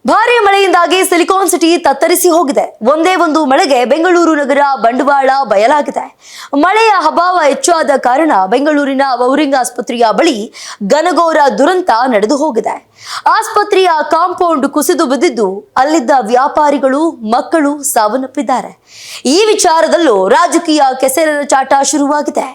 ಭಾರೀ ಮಳೆಯಿಂದಾಗಿ silicon city ತತ್ತರಿಸಿ ಹೋಗಿದೆ. ಒಂದೇ ಒಂದು ಮಳೆಗೆ ಬೆಂಗಳೂರು ನಗರ ಬಂಡವಾಳ ಬಯಲಾಗಿದೆ. ಮಳೆಯ ಅಭಾವ ಹೆಚ್ಚಾದ ಕಾರಣ ಬೆಂಗಳೂರಿನ ಬೌರಿಂಗ್ ಆಸ್ಪತ್ರೆಯ ಬಳಿ ಘನಘೋರ ದುರಂತ ನಡೆದು ಹೋಗಿದೆ. ಆಸ್ಪತ್ರೆಯ ಕಾಂಪೌಂಡ್ ಕುಸಿದು ಬಿದ್ದಿದ್ದು ಅಲ್ಲಿದ್ದ ವ್ಯಾಪಾರಿಗಳು, ಮಕ್ಕಳು ಸಾವನ್ನಪ್ಪಿದ್ದಾರೆ. ಈ ವಿಚಾರದಲ್ಲೂ ರಾಜಕೀಯ ಕೆಸರಿನ ಚಾಟ ಶುರುವಾಗಿದೆ.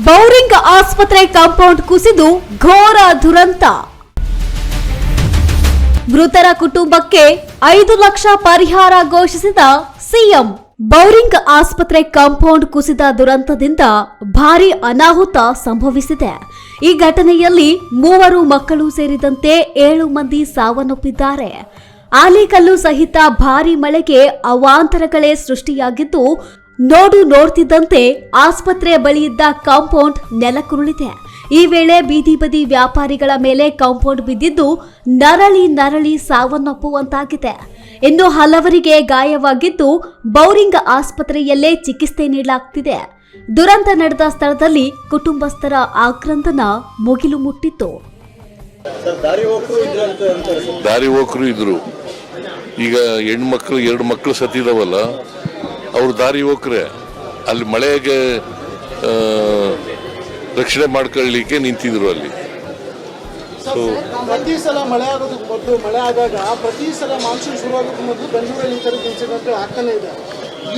ಬೌರಿಂಗ್ ಆಸ್ಪತ್ರೆ ಕಾಂಪೌಂಡ್ ಕುಸಿದು ಘೋರ ದುರಂತ. ಮೃತರ ಕುಟುಂಬಕ್ಕೆ 5 ಲಕ್ಷ ಪರಿಹಾರ ಘೋಷಿಸಿದ ಸಿಎಂ. ಬೌರಿಂಗ್ ಆಸ್ಪತ್ರೆ ಕಾಂಪೌಂಡ್ ಕುಸಿದ ದುರಂತದಿಂದ ಭಾರೀ ಅನಾಹುತ ಸಂಭವಿಸಿದೆ. ಈ ಘಟನೆಯಲ್ಲಿ 3 ಮಕ್ಕಳು ಸೇರಿದಂತೆ 7 ಮಂದಿ ಸಾವನ್ನಪ್ಪಿದ್ದಾರೆ. ಆಲಿಕಲ್ಲು ಸಹಿತ ಭಾರೀ ಮಳೆಗೆ ಅವಾಂತರಗಳೇ ಸೃಷ್ಟಿಯಾಗಿದ್ದು, ನೋಡ್ತಿದ್ದಂತೆ ಆಸ್ಪತ್ರೆ ಬಳಿಯಿದ್ದ ಕಾಂಪೌಂಡ್ ನೆಲಕ್ಕುರುಳಿದೆ. ಈ ವೇಳೆ ಬೀದಿ ಬದಿ ವ್ಯಾಪಾರಿಗಳ ಮೇಲೆ ಕಾಂಪೌಂಡ್ ಬಿದ್ದಿದ್ದು ನರಳಿ ಸಾವನ್ನಪ್ಪುವಂತಾಗಿದೆ. ಇನ್ನು ಹಲವರಿಗೆ ಗಾಯವಾಗಿದ್ದು ಬೌರಿಂಗ್ ಆಸ್ಪತ್ರೆಯಲ್ಲೇ ಚಿಕಿತ್ಸೆ ನೀಡಲಾಗುತ್ತಿದೆ. ದುರಂತ ನಡೆದ ಸ್ಥಳದಲ್ಲಿ ಕುಟುಂಬಸ್ಥರ ಆಕ್ರಂದನ ಮುಗಿಲು ಮುಟ್ಟಿತ್ತು. ದಾರಿ ಹೋಕರು ಇದ್ರು. ಈಗ ಹೆಣ್ಮಕ್ಳು 2 ಮಕ್ಕಳು ಸತ್ತಿದಾವಲ್ಲ, ಅವ್ರು ದಾರಿ ಹೋಕ್ರೆ ಅಲ್ಲಿ ಮಳೆಗೆ ರಕ್ಷಣೆ ಮಾಡ್ಕೊಳ್ಳಿಕ್ಕೆ ನಿಂತಿದ್ರು ಅಲ್ಲಿ. ಪ್ರತಿ ಸಲ ಮಳೆ ಆಗೋದಕ್ಕೆ ಮೊದಲು, ಮಳೆ ಆದಾಗ ಪ್ರತಿ ಸಲ ಮಾನ್ಸೂನ್ ಶುರುವಾಗೋದಕ್ಕೆ ಮೊದಲು ಬೆಂಗಳೂರಲ್ಲಿ ಈ ಥರದ ಇನ್ಸಿಡೆಂಟ್ ಆಗ್ತಾನೆ ಇದೆ.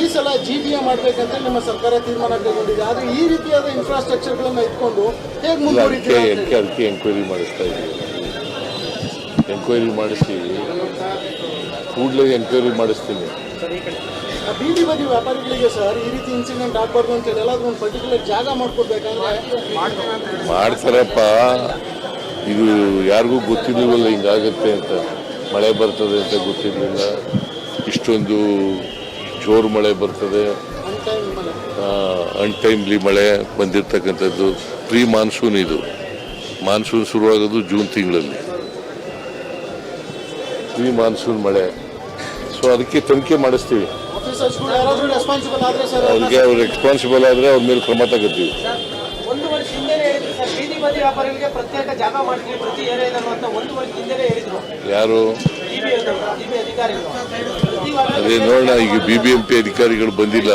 ಈ ಸಲ GBA ಮಾಡಬೇಕಂತ ನಿಮ್ಮ ಸರ್ಕಾರ ತೀರ್ಮಾನ ಕೈಗೊಂಡಿದೆ. ಆದರೆ ಈ ರೀತಿಯಾದ ಇನ್ಫ್ರಾಸ್ಟ್ರಕ್ಚರ್ಗಳನ್ನು ಇಟ್ಕೊಂಡು ಹೇಗೆ ಮುಂದುವರಿತೀವಿ? ಅದಕ್ಕೆ ಎಂಕ್ವೈರಿ ಮಾಡಿಸ್ತಾ ಇದ್ದೀವಿ. ಎಂಕ್ವೈರಿ ಮಾಡಿಸ್ತೀವಿ, ಕೂಡಲೇ ಎಂಕ್ವೈರಿ ಮಾಡಿಸ್ತೀನಿ. ಬೀದಿ ಬದಿ ವ್ಯಾಪಾರಿಗಳಿಗೆ ಸರ್ ಈ ರೀತಿ ಇನ್ಸಿಡೆಂಟ್ ಆಗಬಾರ್ದು ಅಂತ ಹೇಳಿ ಎಲ್ಲಾದ್ರೂ ಒಂದು ಪರ್ಟಿಕ್ಯುಲರ್ ಜಾಗ ಮಾಡ್ಕೊಡ್ಬೇಕಂದ್ರೆ ಮಾಡ್ತಾರಪ್ಪ. ಇದು ಯಾರಿಗೂ ಗೊತ್ತಿರ್ಲಿಲ್ಲ ಹಿಂಗಾಗತ್ತೆ ಅಂತ, ಮಳೆ ಬರ್ತದೆ ಅಂತ ಗೊತ್ತಿರಲಿಲ್ಲ. ಇಷ್ಟೊಂದು ಜೋರು ಮಳೆ ಬರ್ತದೆ, ಅನ್ಟೈಮ್ಲಿ ಮಳೆ ಬಂದಿರತಕ್ಕಂಥದ್ದು. ಪ್ರೀ ಮಾನ್ಸೂನ್ ಇದು. ಮಾನ್ಸೂನ್ ಶುರುವಾಗೋದು ಜೂನ್ ತಿಂಗಳಲ್ಲಿ, ಪ್ರೀ ಮಾನ್ಸೂನ್ ಮಳೆ. ಸೊ ಅದಕ್ಕೆ ತನಿಖೆ ಮಾಡಿಸ್ತೀವಿ. ಅವ್ರಿಗೆ ಅವ್ರು ರೆಸ್ಪಾನ್ಸಿಬಲ್ ಆದರೆ ಅವ್ರ ಮೇಲೆ ಕ್ರಮ ತಗೋತೀವಿ. ಯಾರು ಅದೇ ನೋಡೋಣ. ಈಗ BBMP ಅಧಿಕಾರಿಗಳು ಬಂದಿಲ್ಲ.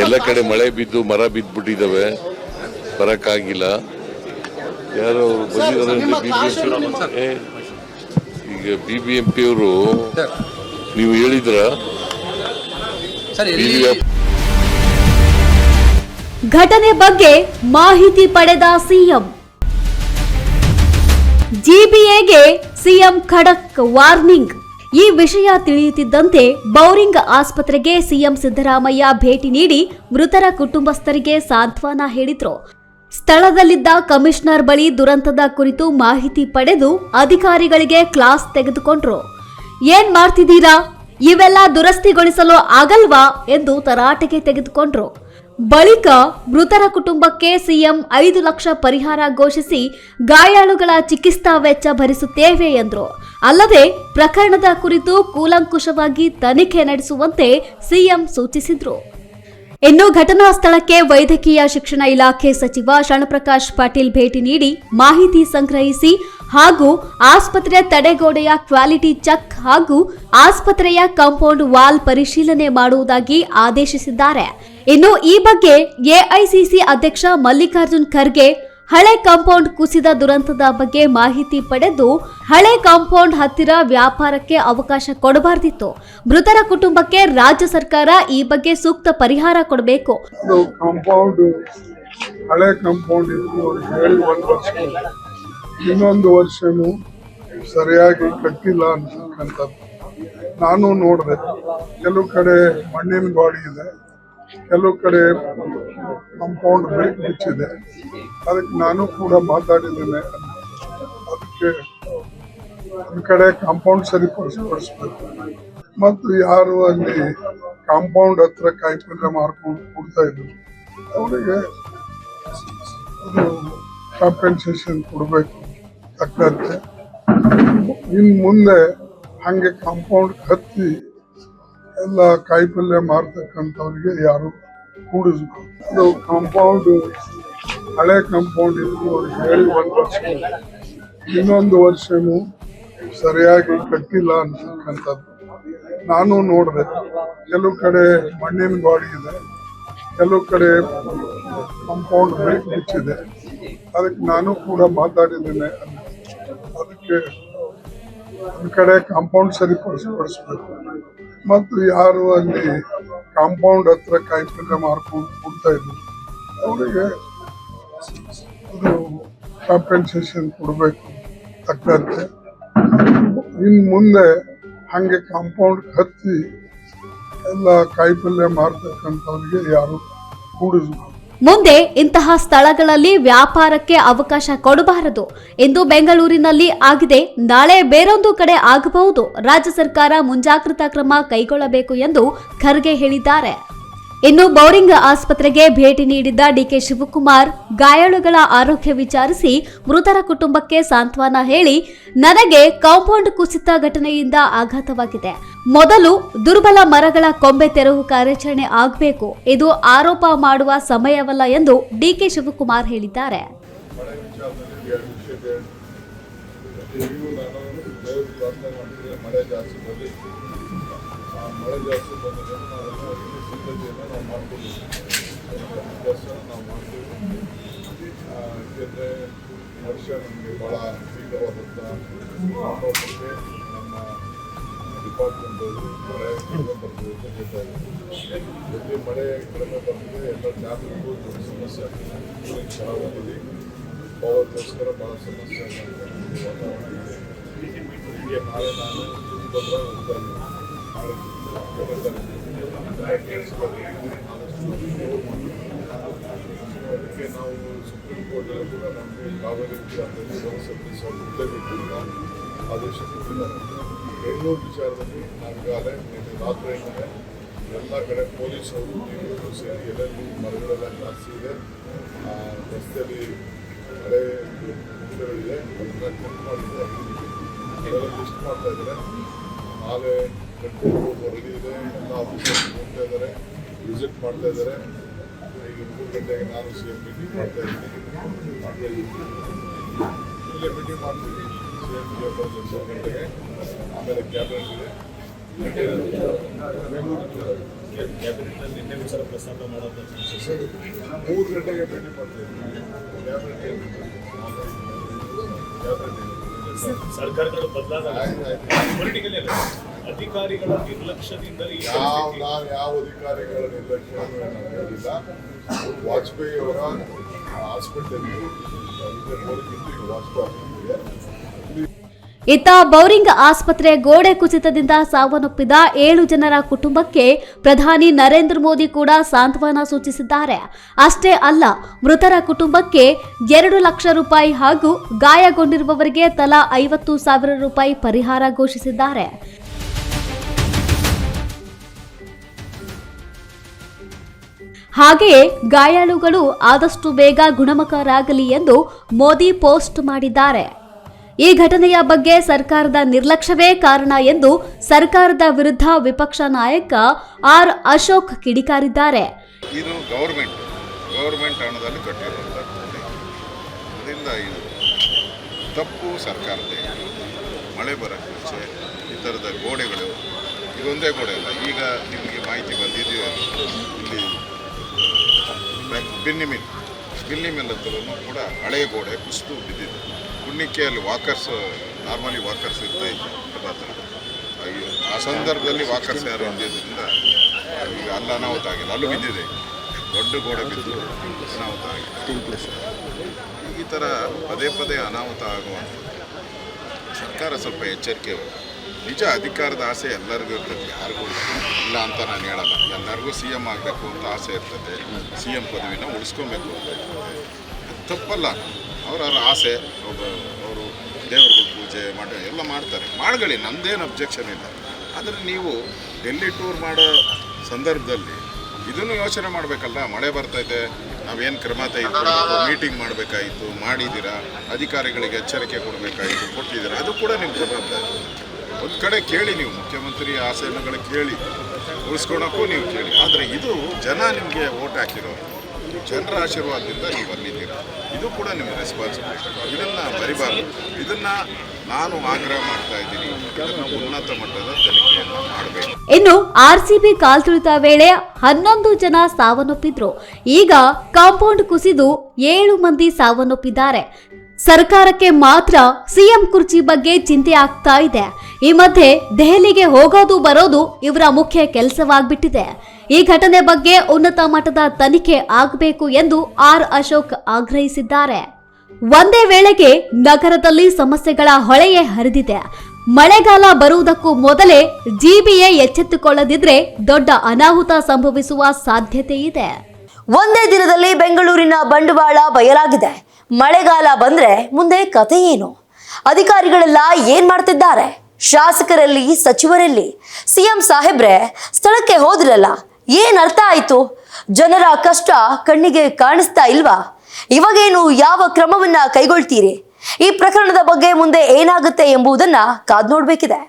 ಎಲ್ಲ ಕಡೆ ಮಳೆ ಬಿದ್ದು ಮರ ಬಿದ್ದುಬಿಟ್ಟಿದ್ದಾವೆ, ಬರೋಕ್ಕಾಗಿಲ್ಲ. ಯಾರು ಬಂದಿದ್ದಾರೆ ಈಗ BBMP ಅವರು? ನೀವು ಹೇಳಿದ್ರ? ಘಟನೆ ಬಗ್ಗೆ ಮಾಹಿತಿ ಪಡೆದ ಸಿಎಂ. GBAಗೆ ಸಿಎಂ ಖಡಕ್ ವಾರ್ನಿಂಗ್. ಈ ವಿಷಯ ತಿಳಿಯುತ್ತಿದ್ದಂತೆ ಬೌರಿಂಗ್ ಆಸ್ಪತ್ರೆಗೆ ಸಿಎಂ ಸಿದ್ದರಾಮಯ್ಯ ಭೇಟಿ ನೀಡಿ ಮೃತರ ಕುಟುಂಬಸ್ಥರಿಗೆ ಸಾಂತ್ವನ ಹೇಳಿದ್ರು. ಸ್ಥಳದಲ್ಲಿದ್ದ ಕಮಿಷನರ್ ಬಳಿ ದುರಂತದ ಕುರಿತು ಮಾಹಿತಿ ಪಡೆದು ಅಧಿಕಾರಿಗಳಿಗೆ ಕ್ಲಾಸ್ ತೆಗೆದುಕೊಂಡ್ರು. ಏನ್ ಮಾಡ್ತಿದ್ದೀರಾ, ಇವೆಲ್ಲ ದುರಸ್ತಿಗೊಳಿಸಲು ಆಗಲ್ವಾ ಎಂದು ತರಾಟೆಗೆ ತೆಗೆದುಕೊಂಡ್ರು. ಬಳಿಕ ಮೃತರ ಕುಟುಂಬಕ್ಕೆ ಸಿಎಂ 5 ಲಕ್ಷ ಪರಿಹಾರ ಘೋಷಿಸಿ ಗಾಯಾಳುಗಳ ಚಿಕಿತ್ಸಾ ವೆಚ್ಚ ಭರಿಸುತ್ತೇವೆ ಎಂದರು. ಅಲ್ಲದೆ ಪ್ರಕರಣದ ಕುರಿತು ಕೂಲಂಕುಷವಾಗಿ ತನಿಖೆ ನಡೆಸುವಂತೆ ಸಿಎಂ ಸೂಚಿಸಿದ್ರು. ಇನ್ನು ಘಟನಾ ಸ್ಥಳಕ್ಕೆ ವೈದ್ಯಕೀಯ ಶಿಕ್ಷಣ ಇಲಾಖೆ ಸಚಿವ ಶರಣಪ್ರಕಾಶ್ ಪಾಟೀಲ್ ಭೇಟಿ ನೀಡಿ ಮಾಹಿತಿ ಸಂಗ್ರಹಿಸಿ ಹಾಗೂ ಆಸ್ಪತ್ರೆ ತಡೆಗೋಡೆಯ ಕ್ವಾಲಿಟಿ ಚೆಕ್ ಹಾಗೂ ಆಸ್ಪತ್ರೆಯ ಕಾಂಪೌಂಡ್ ವಾಲ್ ಪರಿಶೀಲನೆ ಮಾಡುವುದಾಗಿ ಆದೇಶಿಸಿದ್ದಾರೆ. ಇನ್ನು ಈ ಬಗ್ಗೆ AICC ಅಧ್ಯಕ್ಷ ಮಲ್ಲಿಕಾರ್ಜುನ್ ಖರ್ಗೆ ಹಳೆ ಕಾಂಪೌಂಡ್ ಕುಸಿದ ದುರಂತದ ಬಗ್ಗೆ ಮಾಹಿತಿ ಪಡೆದು ಹಳೆ ಕಾಂಪೌಂಡ್ ಹತ್ತಿರ ವ್ಯಾಪಾರಕ್ಕೆ ಅವಕಾಶ ಕೊಡಬಾರ್ದಿತ್ತು. ಮೃತರ ಕುಟುಂಬಕ್ಕೆ ರಾಜ್ಯ ಸರ್ಕಾರ ಈ ಬಗ್ಗೆ ಸೂಕ್ತ ಪರಿಹಾರ ಕೊಡಬೇಕು. ಕಾಂಪೌಂಡ್ ಹಳೆ ಕಾಂಪೌಂಡ್ ಇನ್ನೊಂದು ವರ್ಷನೂ ಸರಿಯಾಗಿ ಕಟ್ಟಿಲ್ಲ ಅಂತಕ್ಕಂಥದ್ದು ನಾನು ನೋಡಿದೆ. ಕೆಲವು ಕಡೆ ಮಣ್ಣಿನ ಗಾಡಿ ಇದೆ, ಕೆಲವು ಕಡೆ ಕಾಂಪೌಂಡ್ ಬಿಚ್ಚಿದೆ. ಅದಕ್ಕೆ ನಾನು ಕೂಡ ಮಾತಾಡಿದ್ದೇನೆ. ಅದಕ್ಕೆ ಒಂದು ಕಡೆ ಕಾಂಪೌಂಡ್ ಸರಿಪಡಿಸ್ಬೇಕು ಮತ್ತು ಯಾರು ಅಲ್ಲಿ ಕಾಂಪೌಂಡ್ ಹತ್ರ ಕಾಯಿಪಲ್ಯ ಮಾರ್ಕೊಂಡು ಕೊಡ್ತಾ ಇದ್ರು ಅವರಿಗೆ ಕಾಂಪೆನ್ಸೇಷನ್ ಕೊಡಬೇಕು ತಕ್ಕಂತೆ ಇನ್ನು ಮುಂದೆ ಹಾಗೆ ಕಾಂಪೌಂಡ್ ಹತ್ತಿ ಎಲ್ಲ ಕಾಯಿಪಲ್ಯ ಮಾರ್ತಕ್ಕಂಥವ್ರಿಗೆ ಯಾರು ಕೂಡಿಸ್ಬೇಕು. ಅದು ಕಾಂಪೌಂಡ್ ಹಳೆ ಕಾಂಪೌಂಡ್ ಇದ್ದು ಅವ್ರಿಗೆ ಹೇಳಿ 1 ವರ್ಷ, ಇನ್ನೊಂದು ವರ್ಷನೂ ಸರಿಯಾಗಿ ಕಟ್ಟಿಲ್ಲ ಅಂತಕ್ಕಂಥದ್ದು ನಾನು ನೋಡಿದೆ. ಕೆಲವು ಕಡೆ ಮಣ್ಣಿನ ಗಾಡಿ ಇದೆ, ಕೆಲವು ಕಡೆ ಕಾಂಪೌಂಡ್ ಬಿಚ್ಚಿದೆ. ಅದಕ್ಕೆ ನಾನು ಕೂಡ ಮಾತಾಡಿದ್ದೇನೆ. ಅದಕ್ಕೆ ಒಂದು ಕಡೆ ಕಾಂಪೌಂಡ್ ಸರಿಪಡಿಸ್ಬೇಕು ಮತ್ತು ಯಾರು ಅಲ್ಲಿ ಕಾಂಪೌಂಡ್ ಹತ್ರ ಕಾಯಿಪಲ್ಯ ಮಾರ್ಕೊಂಡು ಕೊಡ್ತಾ ಇದ್ರು ಅವರಿಗೆ ಅದು ಕಾಂಪೆನ್ಸೇಷನ್ ಕೊಡಬೇಕು ತಕ್ಕಂತೆ. ಇನ್ನು ಮುಂದೆ ಹಾಗೆ ಕಾಂಪೌಂಡ್ ಹತ್ತಿ ಎಲ್ಲ ಕಾಯಿಪಲ್ಯ ಮಾರ್ತಕ್ಕಂಥವ್ರಿಗೆ ಯಾರು ಕೂಡಿಸ್ಬೇಕು. ಮುಂದೆ ಇಂತಹ ಸ್ಥಳಗಳಲ್ಲಿ ವ್ಯಾಪಾರಕ್ಕೆ ಅವಕಾಶ ಕೊಡಬಾರದು ಎಂದು ಬೆಂಗಳೂರಿನಲ್ಲಿ ಆಗಿದೆ. ನಾಳೆ ಬೇರೊಂದು ಕಡೆ ಆಗಬಹುದು. ರಾಜ್ಯ ಸರ್ಕಾರ ಮುಂಜಾಗ್ರತಾ ಕ್ರಮ ಕೈಗೊಳ್ಳಬೇಕು ಎಂದು ಖರ್ಗೆ ಹೇಳಿದ್ದಾರೆ. ಇನ್ನು ಬೌರಿಂಗ್ ಆಸ್ಪತ್ರೆಗೆ ಭೇಟಿ ನೀಡಿದ್ದ ಡಿಕೆ ಶಿವಕುಮಾರ್ ಗಾಯಾಳುಗಳ ಆರೋಗ್ಯ ವಿಚಾರಿಸಿ ಮೃತರ ಕುಟುಂಬಕ್ಕೆ ಸಾಂತ್ವನ ಹೇಳಿ, ನನಗೆ ಕಾಂಪೌಂಡ್ ಕುಸಿತ ಘಟನೆಯಿಂದ ಆಘಾತವಾಗಿದೆ. ಮೊದಲು ದುರ್ಬಲ ಮರಗಳ ಕೊಂಬೆ ತೆರವು ಕಾರ್ಯಾಚರಣೆ ಆಗಬೇಕು. ಇದು ಆರೋಪ ಮಾಡುವ ಸಮಯವಲ್ಲ ಎಂದು ಡಿಕೆ ಶಿವಕುಮಾರ್ ಹೇಳಿದ್ದಾರೆ. ಮಳೆ ಜಾಸ್ತಿ ಬಂದರೆ ನಾವೆಲ್ಲ ಸಿದ್ಧತೆಯನ್ನು ನಾವು ಮಾಡ್ಕೊಂಡಿದ್ದೀವಿ. ನಾವು ಮಾಡ್ತೀವಿ. ಯಾಕೆಂದರೆ ವರ್ಷ ನಮಗೆ ಭಾಳ ತೀವ್ರವಾದಂಥ ಬಗ್ಗೆ ನಮ್ಮ ಡಿಪಾರ್ಟ್ಮೆಂಟಲ್ಲಿ ಮಳೆ ಕಡಿಮೆ ಬರ್ತದೆ ಅಂತ ಹೇಳ್ತಾ ಇದ್ದೀವಿ. ಜೊತೆ ಮಳೆ ಕಡಿಮೆ ಬರ್ತದೆ, ಎಲ್ಲ ಜಾಗರಿಗೂ ದೊಡ್ಡ ಸಮಸ್ಯೆ ಆಗ್ತದೆ. ಕರಾವಳಿ ಪವರ್ಗೋಸ್ಕರ ಭಾಳ ಸಮಸ್ಯೆ ಆಗ್ತದೆ. ವಾತಾವರಣ ಇದೆ. ಹೀಗೆ ನಾಳೆ ನಾನು ತುಂಗಭದ್ರಾ ಹೋಗ್ತಾ ಇದ್ದೀನಿ. ಅದಕ್ಕೆ ನಾವು ಸುಪ್ರೀಂ ಕೋರ್ಟಲ್ಲಿ ಕೂಡ ನಮಗೆ ಕಾವೇರಿ ವಿಚಾರದಲ್ಲಿ ಸಲ್ಲಿಸಬೇಕು ಆದೇಶ ಕೊಟ್ಟಿದ್ದಾರೆ. ಬೆಂಗಳೂರು ವಿಚಾರದಲ್ಲಿ ನಾವೀಗಾಗಲೇ ನಿನ್ನೆ ರಾತ್ರಿಯಿಂದಲೇ ಎಲ್ಲ ಕಡೆ ಪೊಲೀಸರು ನೀರು ಸೇರಿ ಎಲ್ಲೆಲ್ಲಿ ಮರಗಳೆಲ್ಲ ಜಾಸ್ತಿ ಇದೆ, ರಸ್ತೆಯಲ್ಲಿ ಹಳೆ ಗುಂಡೆಗಳಿದೆ, ಅದನ್ನ ಕಟ್ ಮಾಡಿದೆ, ಅದೆಲ್ಲ ಲಿಸ್ಟ್ ಮಾಡ್ತಾ ಇದ್ದಾರೆ. ನಾಳೆ ಕಂಟ್ರೋಲ್ ವರದಿ ಇದೆ, ಎಲ್ಲ ಆಫೀಸರ್ಸ್ ಹೋಗ್ತಾ ಇದ್ದಾರೆ, ವಿಸಿಟ್ ಮಾಡ್ತಾ ಇದ್ದಾರೆ. ಈಗ 3 ಗಂಟೆಗೆ ನಾನು CM ಮೀಟಿಂಗ್ ಮಾಡ್ತಾ ಇದ್ದೀನಿ. ಇಲ್ಲೇ ಮೀಟಿಂಗ್ ಮಾಡ್ತೀವಿ CM 2 ಗಂಟೆಗೆ. ಆಮೇಲೆ ಕ್ಯಾಬಿನೆಟ್ ಇದೆ. ಕ್ಯಾಬಿನೆಟ್ನಲ್ಲಿ ನಿನ್ನೆ ವಿಚಾರ ಪ್ರಸ್ತಾಪ ಮಾಡೋದು 3 ಗಂಟೆಗೆ ಮೀಟಿಂಗ್ ಮಾಡ್ತಾ ಇದ್ದೀನಿ. ಕ್ಯಾಬಿನೆಟ್ ಸರ್ಕಾರಗಳು ಬದಲಾದ ಅಧಿಕಾರಿಗಳ ನಿರ್ಲಕ್ಷ್ಯದಿಂದಲೇ ಯಾವ ಅಧಿಕಾರಿಗಳ ನಿರ್ಲಕ್ಷ್ಯ ಹೇಳಿಲ್ಲ. ವಾಜಪೇಯಿ ಅವರ ಹಾಸ್ಪಿಟಲ್ ವಾಜಪೇಯಿ ಇತ್ತ ಬೌರಿಂಗ್ ಆಸ್ಪತ್ರೆ ಗೋಡೆ ಕುಸಿತದಿಂದ ಸಾವನ್ನಪ್ಪಿದ 7 ಜನರ ಕುಟುಂಬಕ್ಕೆ ಪ್ರಧಾನಿ ನರೇಂದ್ರ ಮೋದಿ ಕೂಡ ಸಾಂತ್ವನ ಸೂಚಿಸಿದ್ದಾರೆ. ಅಷ್ಟೇ ಅಲ್ಲ, ಮೃತರ ಕುಟುಂಬಕ್ಕೆ 2 ಲಕ್ಷ ರೂಪಾಯಿ ಹಾಗೂ ಗಾಯಗೊಂಡಿರುವವರಿಗೆ ತಲಾ 50,000 ರೂಪಾಯಿ ಪರಿಹಾರ ಘೋಷಿಸಿದ್ದಾರೆ. ಹಾಗೆಯೇ ಗಾಯಾಳುಗಳು ಆದಷ್ಟು ಬೇಗ ಗುಣಮುಖರಾಗಲಿ ಎಂದು ಮೋದಿ ಪೋಸ್ಟ್ ಮಾಡಿದ್ದಾರೆ. ಈ ಘಟನೆಯ ಬಗ್ಗೆ ಸರ್ಕಾರದ ನಿರ್ಲಕ್ಷ್ಯವೇ ಕಾರಣ ಎಂದು ಸರ್ಕಾರದ ವಿರುದ್ಧ ವಿಪಕ್ಷ ನಾಯಕ ಆರ್ ಅಶೋಕ್ ಕಿಡಿಕಾರಿದ್ದಾರೆ. ಇದು ಗೌರ್ಮೆಂಟ್ ಹಣದಲ್ಲಿ ಕಟ್ಟಿರುವಂಥ ಅದರಿಂದ ಇದು ತಪ್ಪು ಸರ್ಕಾರದೇ. ಮಳೆ ಬರೋಕ್ಕೆ ಮುಂಚೆ ಈ ಥರದ ಗೋಡೆಗಳು ಇದೊಂದೇ ಗೋಡೆ ಅಲ್ಲ, ಈಗ ನಿಮಗೆ ಮಾಹಿತಿ ಬಂದಿದೆಯೋ ಇಲ್ಲಿ ಬಿನ್ನಿ ಮಿಲ್ ಹತ್ರನೂ ಕೂಡ ಹಳೆಯ ಗೋಡೆ ಕುಸಿದು ಬಿದ್ದಿದೆ. ಕುಣ್ಣಿಕೆಯಲ್ಲಿ ನಾರ್ಮಲಿ ವಾಕರ್ಸ್ ಇರ್ತಾ ಇತ್ತು. ಆ ಸಂದರ್ಭದಲ್ಲಿ ವಾಕರ್ಸ್ ಯಾರು ಇದ್ದಿದ್ದರಿಂದ ಈಗ ಅಲ್ಲಿ ಅನಾಹುತ ಆಗಿಲ್ಲ, ಅಲ್ಲೂ ಬಿದ್ದಿದೆ, ದೊಡ್ಡ ಗೋಡೆ ಬಿದ್ದು ಅನಾಹುತ ಆಗಿದೆ. ಈ ಥರ ಪದೇ ಪದೇ ಅನಾಹುತ ಆಗುವಂಥದ್ದು ಸರ್ಕಾರ ಸ್ವಲ್ಪ ಎಚ್ಚರಿಕೆ. ನಿಜ ಅಧಿಕಾರದ ಆಸೆ ಎಲ್ಲರಿಗೂ ಇರ್ತದೆ, ಯಾರಿಗೂ ಇಲ್ಲ ಅಂತ ನಾನು ಹೇಳಲ್ಲ. ಎಲ್ಲರಿಗೂ CM ಆಗಬೇಕು ಅಂತ ಆಸೆ ಇರ್ತದೆ, CM ಪದವಿನ ಉಳಿಸ್ಕೊಬೇಕು ಅಂತ ಇರ್ತದೆ. ತಪ್ಪಲ್ಲ, ಅವರ ಆಸೆ. ಅವರು ದೇವರುಗಳ ಪೂಜೆ ಎಲ್ಲ ಮಾಡ್ತಾರೆ, ಮಾಡ್ಕೊಳ್ಳಿ, ನಮ್ಮದೇನು ಅಬ್ಜೆಕ್ಷನ್ ಇಲ್ಲ. ಆದರೆ ನೀವು ಡೆಲ್ಲಿ ಟೂರ್ ಮಾಡೋ ಸಂದರ್ಭದಲ್ಲಿ ಇದನ್ನು ಯೋಚನೆ ಮಾಡಬೇಕಲ್ಲ. ಮಳೆ ಬರ್ತೈತೆ, ನಾವೇನು ಕ್ರಮ ತೆಗೆದುಕೊಳ್ಬೇಕು, ಮೀಟಿಂಗ್ ಮಾಡಬೇಕಾಯಿತು, ಮಾಡಿದ್ದೀರಾ, ಅಧಿಕಾರಿಗಳಿಗೆ ಎಚ್ಚರಿಕೆ ಕೊಡಬೇಕಾಯಿತು, ಕೊಟ್ಟಿದ್ದೀರಾ, ಅದು ಕೂಡ ನಿಮ್ಮ ಜವಾಬ್ದಾರಿ. ಒಂದು ಕಡೆ ಕೇಳಿ, ನೀವು ಮುಖ್ಯಮಂತ್ರಿ ಆಸನಗಳು ಕೇಳಿ, ಉಳಿಸ್ಕೊಳಕ್ಕೂ ನೀವು ಕೇಳಿ. ಆದರೆ ಇದು ಜನ ನಿಮಗೆ ಓಟ್ ಹಾಕಿರೋರು, ಜನರ ಆಶೀರ್ವಾದದಿಂದ ನೀವು ಅಲ್ಲಿದ್ದೀರಾ, ಇದು ಕೂಡ ನಿಮ್ಮ ರೆಸ್ಪಾನ್ಸಿಬಿಲಿಟಿ. ಇದನ್ನು ಮರಿಬಾರ್ದು. ಇದನ್ನು ನಾನು ಆಗ್ರಹ ಮಾಡ್ತಾ ಇದ್ದೀನಿ, ಇದನ್ನು ಉನ್ನತ ಮಟ್ಟದ ತನಿಖೆಯನ್ನು ಮಾಡಬೇಕು. ಇನ್ನು ಆರ್ಸಿಬಿ ಕಾಲ್ತುಳಿತ ವೇಳೆ 11 ಜನ ಸಾವನ್ನಪ್ಪಿದ್ರು. ಈಗ ಕಾಂಪೌಂಡ್ ಕುಸಿದು 7 ಮಂದಿ ಸಾವನ್ನಪ್ಪಿದ್ದಾರೆ. ಸರ್ಕಾರಕ್ಕೆ ಮಾತ್ರ ಸಿಎಂ ಕುರ್ಚಿ ಬಗ್ಗೆ ಚಿಂತೆ ಆಗ್ತಾ ಇದೆ. ಈ ಮಧ್ಯೆ ದೆಹಲಿಗೆ ಹೋಗೋದು ಬರೋದು ಇವರ ಮುಖ್ಯ ಕೆಲಸವಾಗ್ಬಿಟ್ಟಿದೆ. ಈ ಘಟನೆ ಬಗ್ಗೆ ಉನ್ನತ ಮಟ್ಟದ ತನಿಖೆ ಆಗಬೇಕು ಎಂದು ಆರ್ ಅಶೋಕ್ ಆಗ್ರಹಿಸಿದ್ದಾರೆ. ಒಂದೇ ವೇಳೆಗೆ ನಗರದಲ್ಲಿ ಸಮಸ್ಯೆಗಳ ಹೊಳೆಯೇ ಹರಿದಿದೆ. ಮಳೆಗಾಲ ಬರುವುದಕ್ಕೂ ಮೊದಲೇ ಜಿಬಿಎ ಎಚ್ಚೆತ್ತುಕೊಳ್ಳದಿದ್ರೆ ದೊಡ್ಡ ಅನಾಹುತ ಸಂಭವಿಸುವ ಸಾಧ್ಯತೆ ಇದೆ. ಒಂದೇ ದಿನದಲ್ಲಿ ಬೆಂಗಳೂರಿನ ಬಂಡವಾಳ ಬಯಲಾಗಿದೆ. ಮಳೆಗಾಲ ಬಂದ್ರೆ ಮುಂದೆ ಕತೆ ಏನು? ಅಧಿಕಾರಿಗಳೆಲ್ಲ ಏನ್ ಮಾಡ್ತಿದ್ದಾರೆ? ಶಾಸಕರಲ್ಲಿ, ಸಚಿವರಲ್ಲಿ ಸಿಎಂ ಸಾಹೇಬ್ರೆ ಸ್ಥಳಕ್ಕೆ ಹೋದ್ರಲ್ಲ, ಏನ್ ಅರ್ಥ ಆಯ್ತು? ಜನರ ಕಷ್ಟ ಕಣ್ಣಿಗೆ ಕಾಣಿಸ್ತಾ ಇಲ್ವಾ? ಇವಾಗೇನು ಯಾವ ಕ್ರಮವನ್ನ ಕೈಗೊಳ್ತೀರಿ? ಈ ಪ್ರಕರಣದ ಬಗ್ಗೆ ಮುಂದೆ ಏನಾಗುತ್ತೆ ಎಂಬುದನ್ನ ಕಾದ್ ನೋಡ್ಬೇಕಿದೆ.